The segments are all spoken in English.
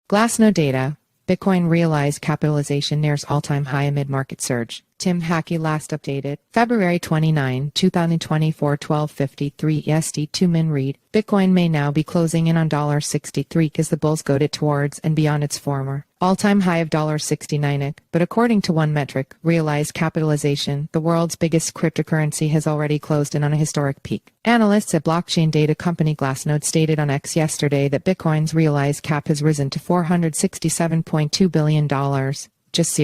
Glassnode data. Bitcoin realized capitalization nears all-time high amid market surge. Tim Hakki last updated. February 29, 2024, 12:53 EST. 2min read. Bitcoin may now be closing in on $63 as the bulls goad it towards and beyond its former all-time high of $69. But according to one metric, realized capitalization, the world's biggest cryptocurrency has already closed in on a historic peak. Analysts at blockchain data company Glassnode stated on X yesterday that Bitcoin's realized cap has risen to $467.2 billion, just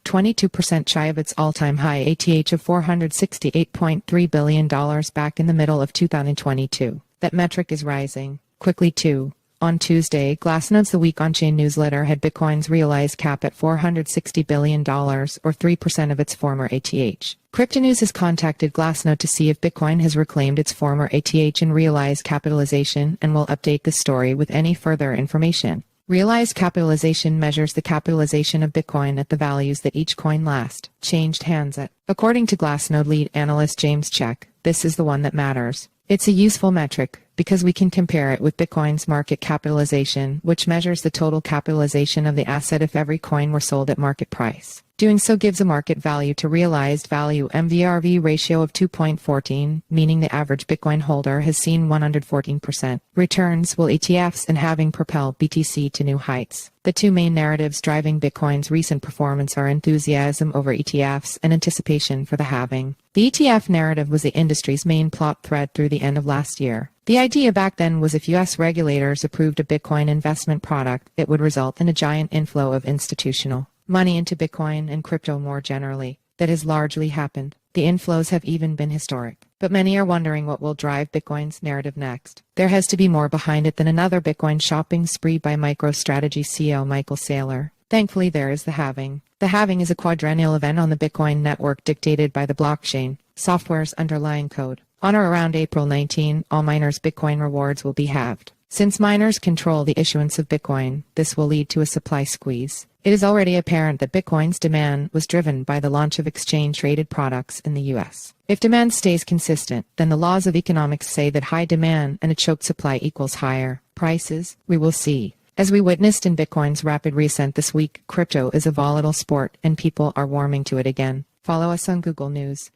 22% shy of its all-time high ATH of $468.3 billion back in the middle of 2022. That metric is rising quickly too. On Tuesday, Glassnode's The Week Onchain newsletter had Bitcoin's realized cap at $460 billion, or 3% of its former ATH. Cryptonews has contacted Glassnode to see if Bitcoin has reclaimed its former ATH and realized capitalization and will update the story with any further information. Realized capitalization measures the capitalization of Bitcoin at the values that each coin last changed hands at. According to Glassnode lead analyst James Check, this is the one that matters. It's a useful metric because we can compare it with Bitcoin's market capitalization, which measures the total capitalization of the asset if every coin were sold at market price. Doing so gives a market value to realized value MVRV ratio of 2.14, meaning the average Bitcoin holder has seen 114% returns, while ETFs and halving propelled BTC to new heights. The two main narratives driving Bitcoin's recent performance are enthusiasm over ETFs and anticipation for the halving. The ETF narrative was the industry's main plot thread through the end of last year. The idea back then was if US regulators approved a Bitcoin investment product, it would result in a giant inflow of institutional money into Bitcoin and crypto more generally. That has largely happened. The inflows have even been historic. But many are wondering what will drive Bitcoin's narrative next. There has to be more behind it than another Bitcoin shopping spree by MicroStrategy CEO Michael Saylor. Thankfully, there is the halving. The halving is a quadrennial event on the Bitcoin network dictated by the blockchain software's underlying code. On or around April 19, all miners' Bitcoin rewards will be halved. Since miners control the issuance of Bitcoin, this will lead to a supply squeeze. It is already apparent that Bitcoin's demand was driven by the launch of exchange-traded products in the US. If demand stays consistent, then the laws of economics say that high demand and a choked supply equals higher prices. We will see. As we witnessed in Bitcoin's rapid reset this week, crypto is a volatile sport and people are warming to it again. Follow us on Google News.